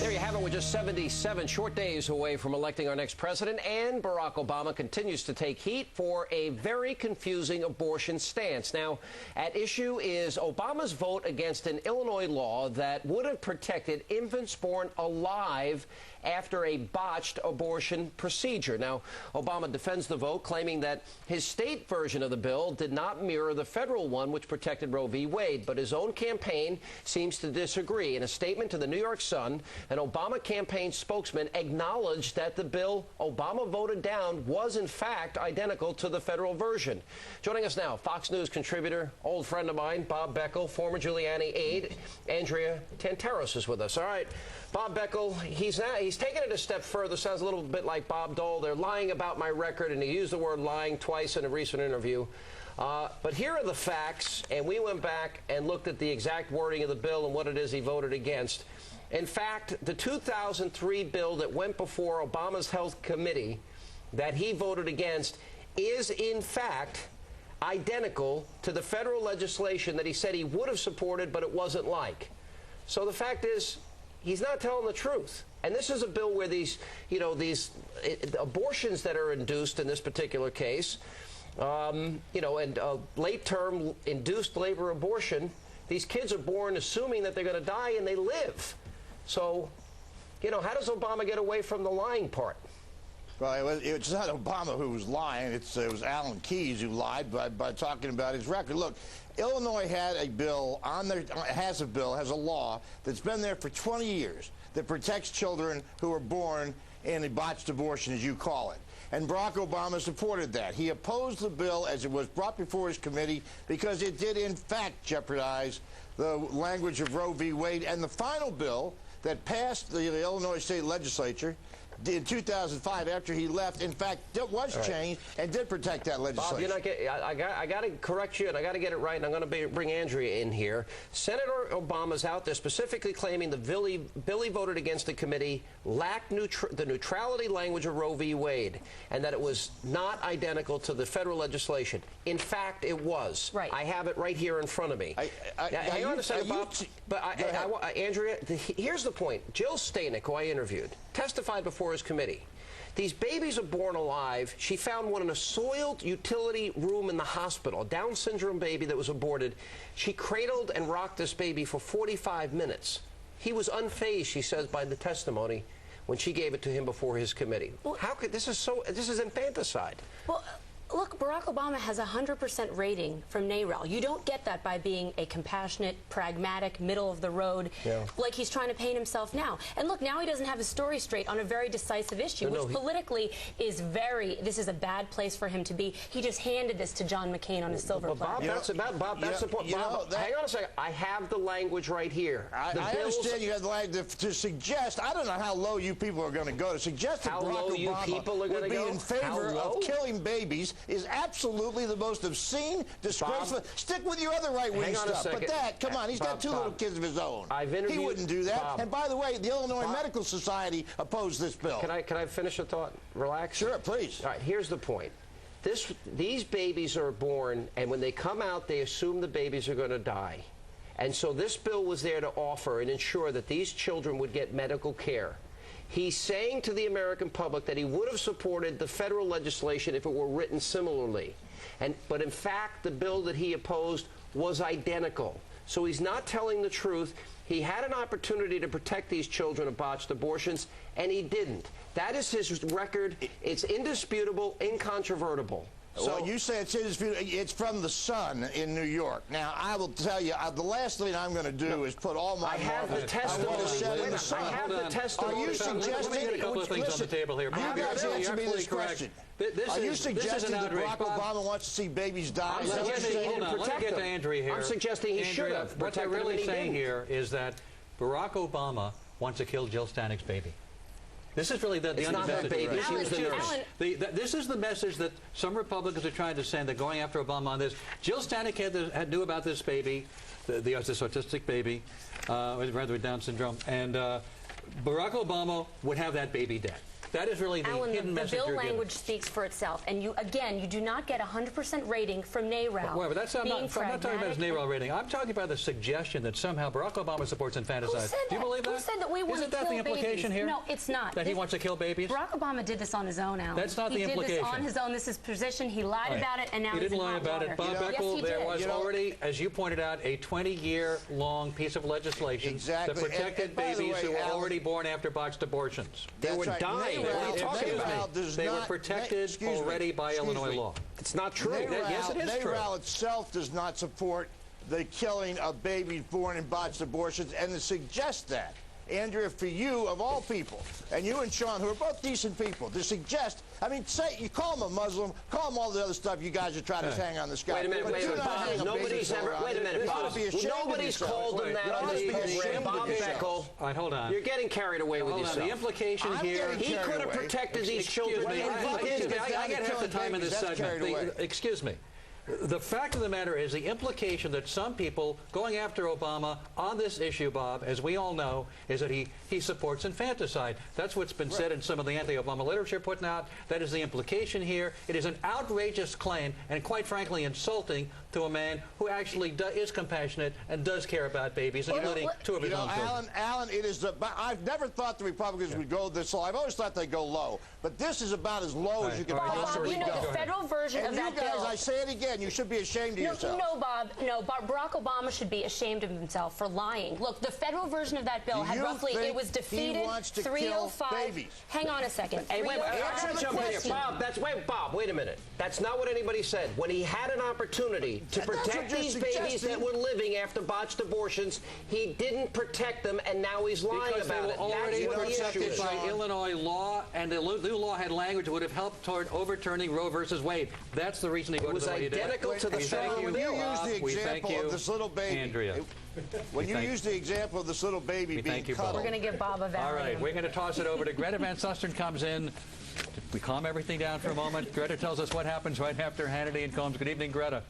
There you have it. We're just 77 short days away from electing our next president, and Barack Obama continues to take heat for a very confusing abortion stance. Now, at issue is Obama's vote against an Illinois law that would have protected infants born alive after a botched abortion procedure. Now, Obama defends the vote, claiming that his state version of the bill did not mirror the federal one, which protected Roe v. Wade. But his own campaign seems to disagree. In a statement to the New York Sun, an Obama campaign spokesman acknowledged that the bill Obama voted down was, in fact, identical to the federal version. Joining us now, Fox News contributor, old friend of mine, Bob Beckel, former Giuliani aide, Andrea Tantaros is with us. All right, Bob Beckel, he's taken it a step further. Sounds a little bit like Bob Dole. They're lying about my record, and he used the word lying twice in a recent interview. But here are the facts, and we went back and looked at the exact wording of the bill and what it is he voted against. In fact, the 2003 bill that went before Obama's Health Committee that he voted against is, in fact, identical to the federal legislation that he said he would have supported, but it wasn't like. So the fact is, he's not telling the truth. And this is a bill where these abortions that are induced in this particular case, and late-term induced labor abortion, these kids are born assuming that they're going to die, and they live. So, how does Obama get away from the lying part? Well, it's not Obama who was lying. It was Alan Keyes who lied by talking about his record. Look, Illinois had a bill has a law that's been there for 20 years that protects children who are born in a botched abortion, as you call it. And Barack Obama supported that. He opposed the bill as it was brought before his committee because it did, in fact, jeopardize the language of Roe v. Wade. And the final bill that passed the Illinois state legislature in 2005, after he left, in fact, it was changed and did protect that legislation. Bob, I got to correct you, and I got to get it right, and I'm going to bring Andrea in here. Senator Obama's out there specifically claiming the bill he voted against the committee lacked the neutrality language of Roe v. Wade, and that it was not identical to the federal legislation. In fact, it was. Right. I have it right here in front of me. Hang on a second, Bob. But Andrea, here's the point. Jill Stanek, who I interviewed, testified before his committee. These babies are born alive. She found one in a soiled utility room in the hospital, a Down syndrome baby that was aborted. She cradled and rocked this baby for 45 minutes. He was unfazed, she says, by the testimony when she gave it to him before his committee. Well, how could this is infanticide. Well, look, Barack Obama has a 100% rating from NARAL. You don't get that by being a compassionate, pragmatic, middle-of-the-road, like he's trying to paint himself now. And look, now he doesn't have his story straight on a very decisive issue, which politically is this is a bad place for him to be. He just handed this to John McCain on a silver platter. That's the point. Bob, hang on a second. I have the language right here. I understand you have the language to suggest. I don't know how low you people are going to go to suggest that Barack Obama would be in favor of killing babies is absolutely the most obscene, disgraceful. Stick with your other right-wing stuff. But that, come on, he's got two little kids of his own. He wouldn't do that. And by the way, the Illinois Medical Society opposed this bill. Can I finish a thought? Relax. Sure, please. All right, here's the point. These babies are born, and when they come out, they assume the babies are going to die. And so this bill was there to offer and ensure that these children would get medical care. He's saying to the American public that he would have supported the federal legislation if it were written similarly. But in fact, the bill that he opposed was identical. So he's not telling the truth. He had an opportunity to protect these children of botched abortions, and he didn't. That is his record. It's indisputable, incontrovertible. So, well, you say it's from the Sun in New York. Now, I will tell you, the last thing I'm going to do is put all my testimony in the Sun. I have the testimony. Are you suggesting? A couple of things on the table here. You guys answer me this question. Are you suggesting that Barack Obama wants to see babies die? Let me get to Andrea here. I'm suggesting he should have. What they're really saying here is that Barack Obama wants to kill Jill Stanek's baby. This is really the message. This is the message that some Republicans are trying to send. They're going after Obama on this. Jill Stanek knew about this baby, this autistic baby, rather with Down syndrome, and Barack Obama would have that baby dead. That is really the hidden message the bill you're language giving. speaks for itself. And you do not get 100% rating from NARAL. Well, but I'm not talking about his NARAL rating. I'm talking about the suggestion that somehow Barack Obama supports infanticide. Do you believe that? Who said that we want to kill babies? Isn't that the implication here? No, it's not. That he wants to kill babies? Barack Obama did this on his own, Alan. That's not the implication. He did this on his own. This is position. He lied about it, and now he didn't lie about it. Bob Beckel, there was already, as you pointed out, a 20-year-long piece of legislation that protected babies who were already born after botched abortions. They were dying. What are you talking about? They were protected already by Illinois law. It's not true. Yes, it is true. NARAL itself does not support the killing of babies born in botched abortions, and to suggest that, Andrea, for you, of all people, and you and Sean, who are both decent people, to suggest, I mean, say, you call him a Muslim, call him all the other stuff you guys are trying to hang on the sky. Wait a minute, Bob. Nobody's ever, wait a minute, Bob. Nobody's called him that on this program. Bob Beckel. All right, hold on. You're getting carried away with yourself. The implication here... He could have protected these children. I got half the time in this segment. Excuse me. The fact of the matter is the implication that some people going after Obama on this issue, Bob, as we all know, is that he supports infanticide. That's what's been said in some of the anti-Obama literature put out. That is the implication here. It is an outrageous claim and, quite frankly, insulting to a man who actually is compassionate and does care about babies, including two of his own children. Alan, it is I've never thought the Republicans would go this low. I've always thought they'd go low. But this is about as low as you can possibly go. The federal version of that bill... And you guys, I say it again, you should be ashamed of yourself. No, Bob. No, Barack Obama should be ashamed of himself for lying. Look, the federal version of that bill had roughly... It was defeated 305... Hang on a second. Hey, wait, I'm going to jump in here. Bob, wait a minute. That's not what anybody said. When he had an opportunity to protect these babies that were living after botched abortions, he didn't protect them, and now he's lying about it. Because they were already protected by Illinois law, and the new law had language that would have helped toward overturning Roe versus Wade. That's the reason he voted the way he did. It was identical to the strong When you use the example of this little baby, Andrea. When you use the example of this little baby being cuddled. We're going to give Bob a value. All right, we're going to toss it over to Greta Van Susteren comes in. We calm everything down for a moment. Greta tells us what happens right after Hannity and Colmes. Good evening, Greta.